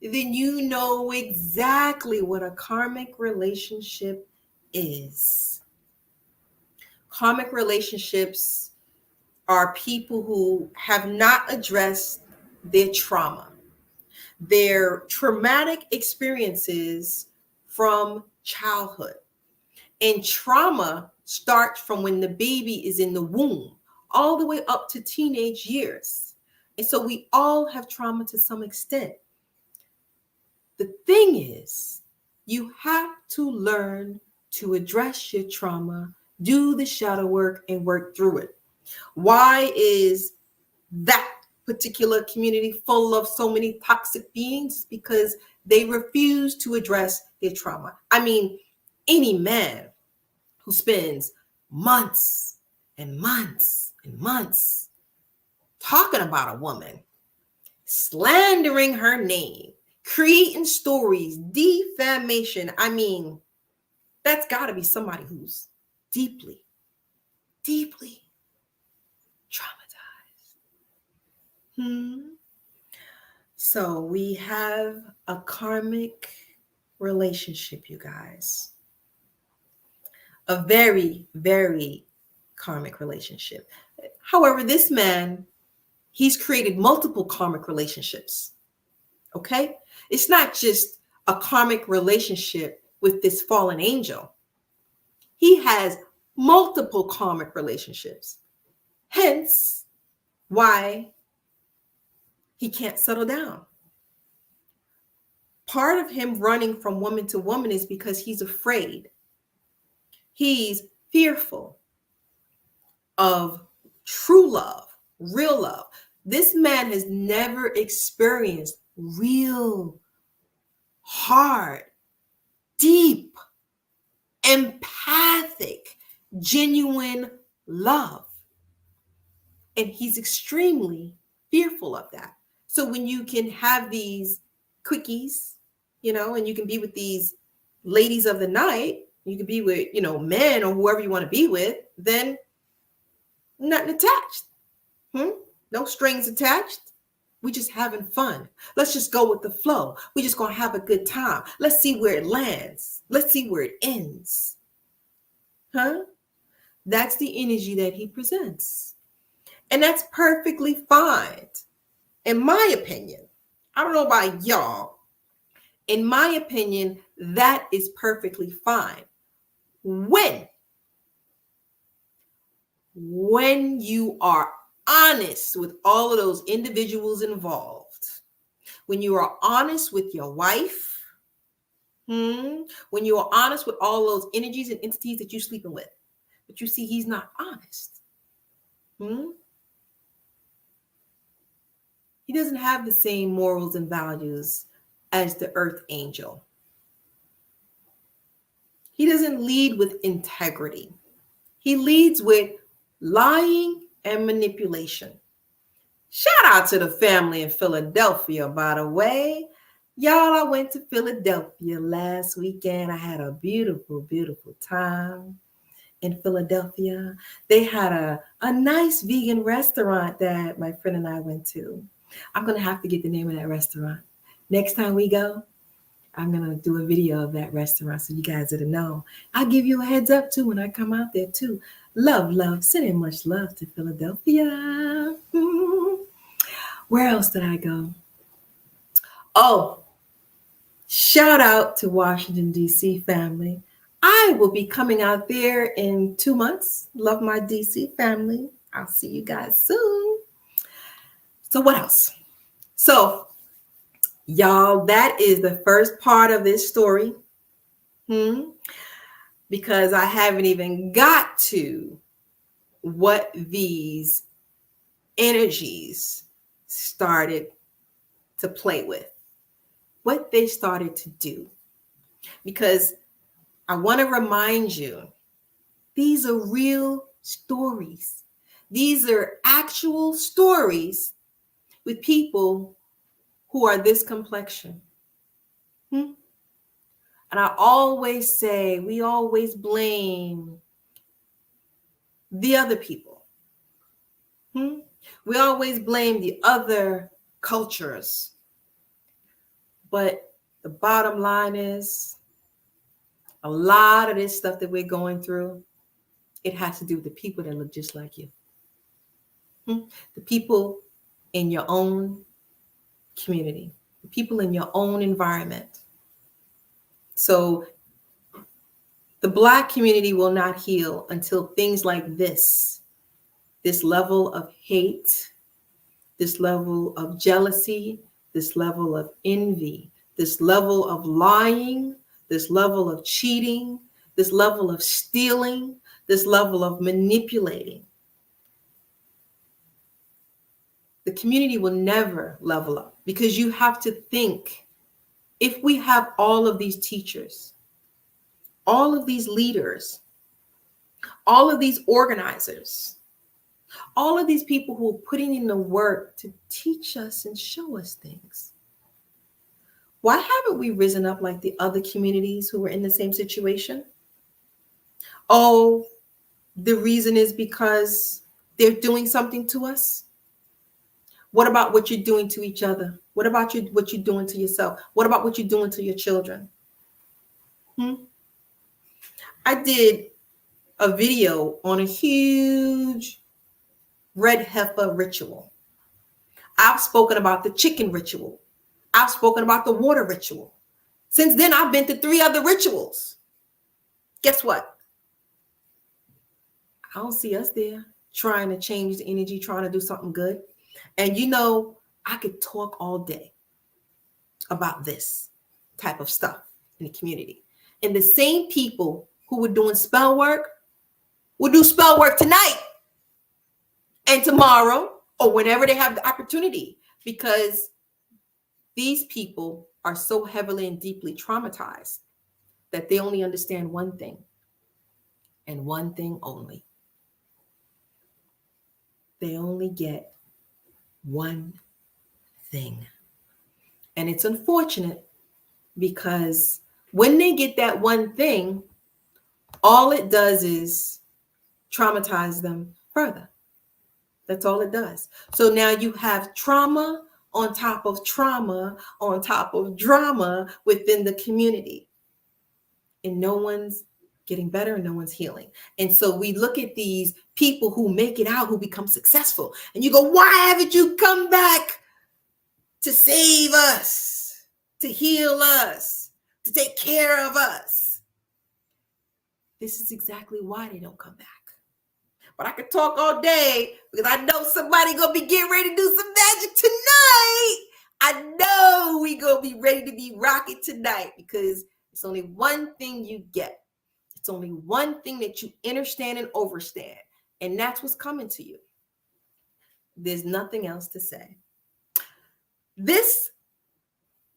then you know exactly what a karmic relationship is. Karmic relationships are people who have not addressed their trauma, their traumatic experiences from childhood. And trauma starts from when the baby is in the womb all the way up to teenage years. And so we all have trauma to some extent. The thing is, you have to learn to address your trauma, do the shadow work, and work through it. Why is that particular community full of so many toxic beings? Because they refuse to address their trauma. I mean, any man who spends months and months and months talking about a woman, slandering her name, creating stories, defamation. I mean, that's got to be somebody who's deeply, deeply traumatized. So we have a karmic relationship, you guys. A very, very karmic relationship. However, this man, he's created multiple karmic relationships. Okay? It's not just a karmic relationship with this fallen angel. He has multiple karmic relationships. Hence, why he can't settle down. Part of him running from woman to woman is because he's afraid. He's fearful of true love, real love, This man has never experienced real, hard, deep, empathic, genuine love. And he's extremely fearful of that. So when you can have these quickies, and you can be with these ladies of the night, you can be with, men or whoever you want to be with, then nothing attached. No strings attached. We just having fun. Let's just go with the flow. We just gonna have a good time. Let's see where it lands. Let's see where it ends. That's the energy that he presents. And that's perfectly fine. In my opinion, I don't know about y'all. In my opinion, that is perfectly fine. When you are honest with all of those individuals involved, when you are honest with your wife, when you are honest with all those energies and entities that you're sleeping with, but you see he's not honest. He doesn't have the same morals and values as the Earth Angel. He doesn't lead with integrity. He leads with lying and manipulation. Shout out to the family in Philadelphia, by the way. Y'all, I went to Philadelphia last weekend. I had a beautiful, beautiful time in Philadelphia. They had a nice vegan restaurant that my friend and I went to. I'm going to have to get the name of that restaurant. Next time we go, I'm going to do a video of that restaurant so you guys will know. I'll give you a heads up too when I come out there too. Love, sending much love to Philadelphia. Where else did I go? Oh, shout out to Washington, D.C. family. I will be coming out there in 2 months. Love my D.C. family. I'll see you guys soon. So what else? So, y'all, that is the first part of this story. Because I haven't even got to what these energies started to play with, what they started to do. Because I want to remind you, these are real stories. These are actual stories with people who are this complexion. And I always say, we always blame the other people. We always blame the other cultures. But the bottom line is, a lot of this stuff that we're going through, it has to do with the people that look just like you. The people in your own community, the people in your own environment. So the Black community will not heal until things like this level of hate, this level of jealousy, this level of envy, this level of lying, this level of cheating, this level of stealing, this level of manipulating. The community will never level up, because you have to think, if we have all of these teachers, all of these leaders, all of these organizers, all of these people who are putting in the work to teach us and show us things, why haven't we risen up like the other communities who were in the same situation? Oh, the reason is because they're doing something to us. What about what you're doing to each other? What about what you're doing to yourself? What about what you're doing to your children? I did a video on a huge red heifer ritual. I've spoken about the chicken ritual. I've spoken about the water ritual. Since then, I've been to 3 other rituals. Guess what? I don't see us there trying to change the energy, trying to do something good. And I could talk all day about this type of stuff in the community. And the same people who were doing spell work will do spell work tonight and tomorrow or whenever they have the opportunity, because these people are so heavily and deeply traumatized that they only understand one thing and one thing only. They only get one thing. And it's unfortunate because when they get that one thing, all it does is traumatize them further. That's all it does. So now you have trauma on top of trauma on top of drama within the community. And no one's getting better and no one's healing. And so we look at these people who make it out, who become successful, and you go, why haven't you come back to save us, to heal us, to take care of us? This is exactly why they don't come back. But I could talk all day because I know somebody gonna be getting ready to do some magic tonight. I know we gonna be ready to be rocking tonight because it's only one thing you get. It's only one thing that you understand and overstand, and that's what's coming to you. There's nothing else to say. This,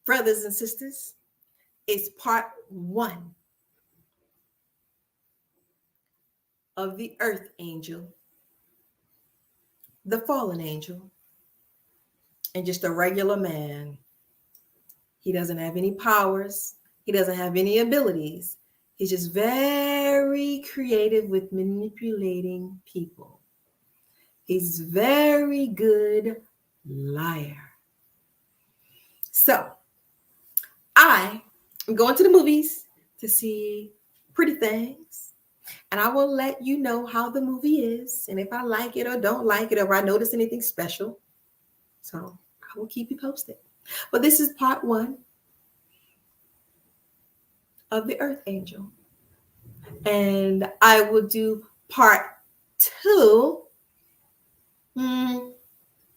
brothers and sisters, is part 1 of the Earth Angel, the fallen angel, and just a regular man. He doesn't have any powers. He doesn't have any abilities. He's just very creative with manipulating people. He's very good liar. So I am going to the movies to see Pretty Things, and I will let you know how the movie is, and if I like it or don't like it, or if I notice anything special. So I will keep you posted. But this is part 1 of the Earth Angel. And I will do part 2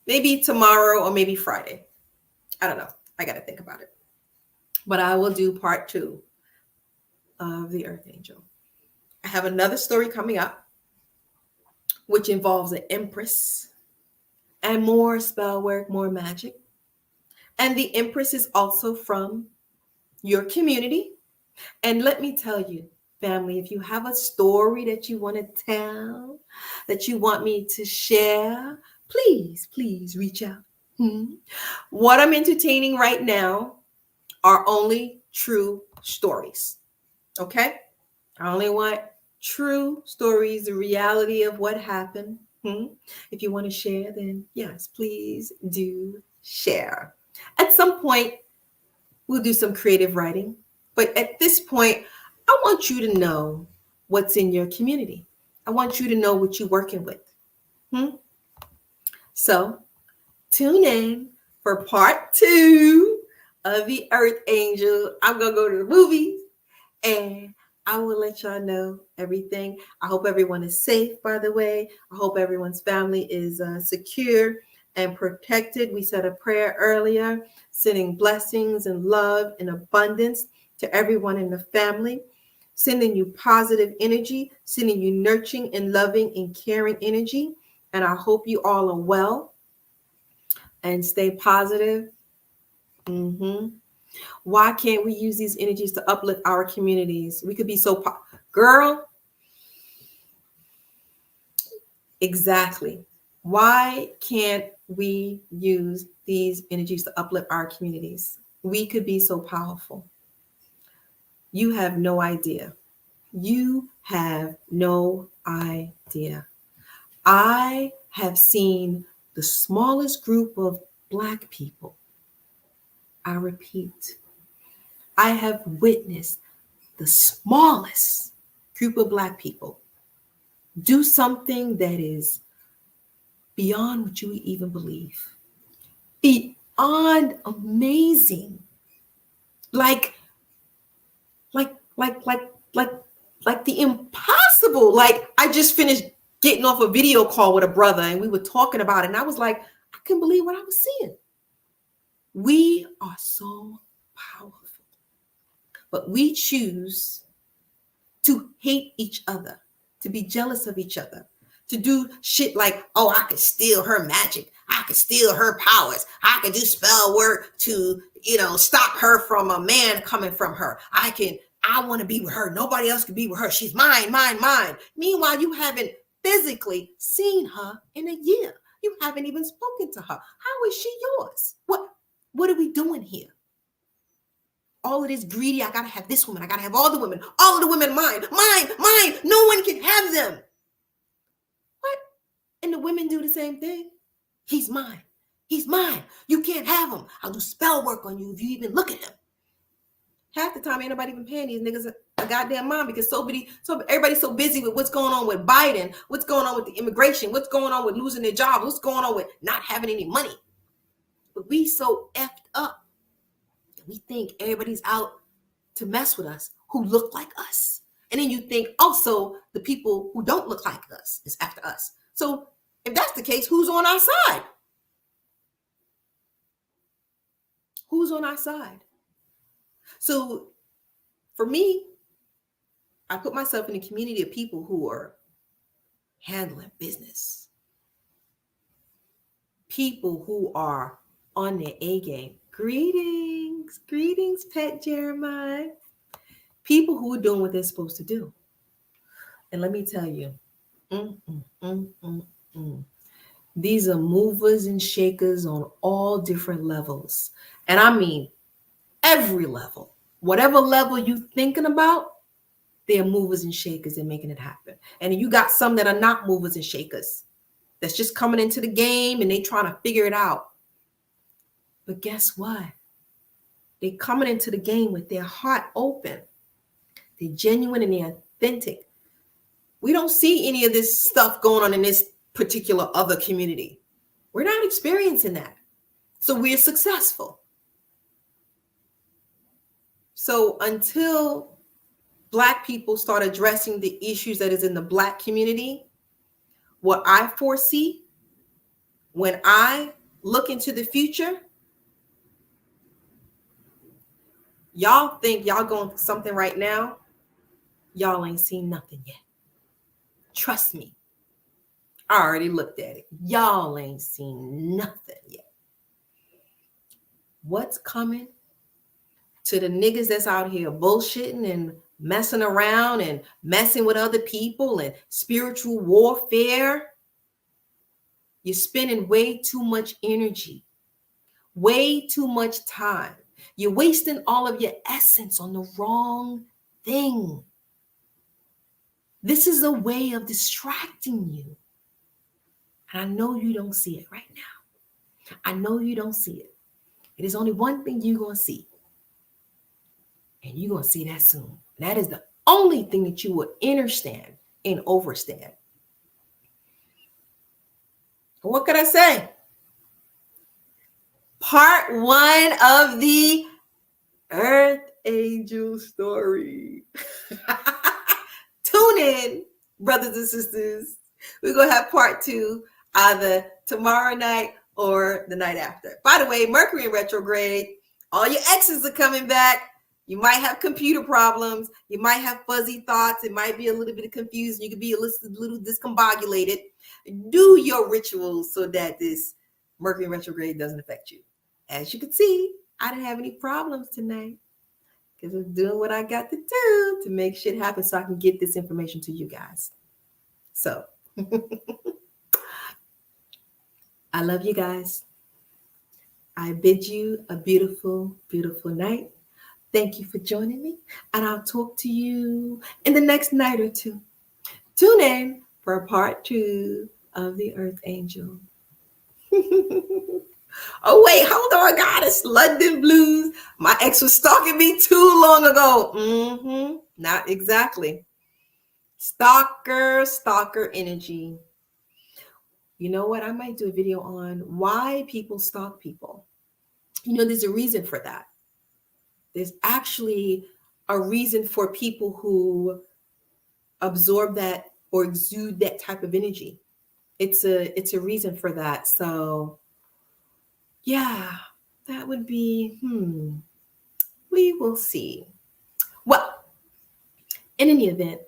maybe tomorrow or maybe Friday. I don't know. I got to think about it. But I will do part 2 of the Earth Angel. I have another story coming up, which involves an empress and more spell work, more magic. And the empress is also from your community. And let me tell you, family, if you have a story that you want to tell, that you want me to share, please reach out. What I'm entertaining right now are only true stories. Okay? I only want true stories, the reality of what happened. If you want to share, then yes, please do share. At some point, we'll do some creative writing. But at this point, I want you to know what's in your community. I want you to know what you're working with. So tune in for part 2 of the Earth Angel. I'm going to go to the movies and I will let y'all know everything. I hope everyone is safe, by the way. I hope everyone's family is secure and protected. We said a prayer earlier, sending blessings and love and abundance to everyone in the family, sending you positive energy, sending you nurturing and loving and caring energy. And I hope you all are well and stay positive. Why can't we use these energies to uplift our communities? We could be so girl. Exactly. Why can't we use these energies to uplift our communities? We could be so powerful. You have no idea. You have no idea. I have seen the smallest group of Black people. I repeat, I have witnessed the smallest group of Black people do something that is beyond what you even believe. Beyond amazing. Like the impossible. Like I just finished getting off a video call with a brother and we were talking about it. And I was like, I couldn't believe what I was seeing. We are so powerful. But we choose to hate each other, to be jealous of each other, to do shit like, oh, I could steal her magic. I could steal her powers. I could do spell work to, stop her from a man coming from her. I want to be with her. Nobody else can be with her. She's mine, mine, mine. Meanwhile, you haven't physically seen her in a year. You haven't even spoken to her. How is she yours? What are we doing here? All of this greedy, I gotta have this woman. I gotta have all the women. All of the women mine, mine, mine. No one can have them. What? And the women do the same thing. He's mine. He's mine. You can't have him. I'll do spell work on you if you even look at him. Half the time, ain't nobody even paying these niggas a goddamn mind because everybody's so busy with what's going on with Biden, what's going on with the immigration, what's going on with losing their job, what's going on with not having any money. But we so effed up that we think everybody's out to mess with us who look like us. And then you think also the people who don't look like us is after us. So if that's the case, who's on our side? Who's on our side? So for me, I put myself in a community of people who are handling business. People who are on their A game. Greetings, Pet Jeremiah. People who are doing what they're supposed to do. And let me tell you, these are movers and shakers on all different levels. And I mean, every level. Whatever level you're thinking about, they're movers and shakers and making it happen. And you got some that are not movers and shakers. That's just coming into the game and they trying to figure it out. But guess what? They're coming into the game with their heart open. They're genuine and they're authentic. We don't see any of this stuff going on in this particular other community. We're not experiencing that. So we're successful. So until Black people start addressing the issues that is in the Black community, what I foresee when I look into the future, y'all think y'all going through something right now. Y'all ain't seen nothing yet. Trust me. I already looked at it. Y'all ain't seen nothing yet. What's coming to the niggas that's out here bullshitting and messing around and messing with other people and spiritual warfare? You're spending way too much energy, way too much time. You're wasting all of your essence on the wrong thing. This is a way of distracting you. And I know you don't see it right now. I know you don't see it. It is only one thing you're going to see. And you're going to see that soon. That is the only thing that you will understand and overstand. What could I say? Part 1 of the Earth Angel story. Tune in, brothers and sisters. We're going to have part 2 either tomorrow night or the night after. By the way, Mercury in retrograde. All your exes are coming back. You might have computer problems. You might have fuzzy thoughts. It might be a little bit of confusion. You could be a little discombobulated. Do your rituals so that this Mercury retrograde doesn't affect you. As you can see, I didn't have any problems tonight because I'm doing what I got to do to make shit happen so I can get this information to you guys. So I love you guys. I bid you a beautiful, beautiful night. Thank you for joining me, and I'll talk to you in the next night or two. Tune in for part 2 of the Earth Angel. Oh, wait, hold on, God, it's London Blues. My ex was stalking me too long ago. Not exactly. Stalker energy. You know what? I might do a video on why people stalk people. You know, there's a reason for that. There's actually a reason for people who absorb that or exude that type of energy. It's a reason for that. So yeah, that would be, we will see. Well, in any event,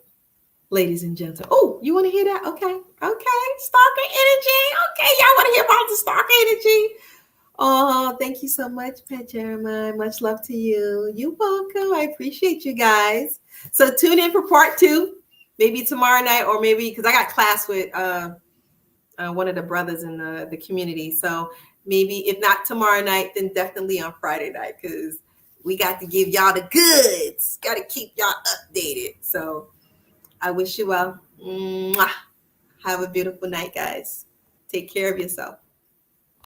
ladies and gentlemen. Oh, you want to hear that? Okay. Okay. Stalker energy. Okay. Y'all want to hear about the stalker energy? Oh, thank you so much, Pat Jeremiah. Much love to you. You're welcome. I appreciate you guys. So tune in for part 2, maybe tomorrow night, or maybe because I got class with one of the brothers in the community. So maybe if not tomorrow night, then definitely on Friday night, because we got to give y'all the goods. Got to keep y'all updated. So I wish you well. Mwah. Have a beautiful night, guys. Take care of yourself.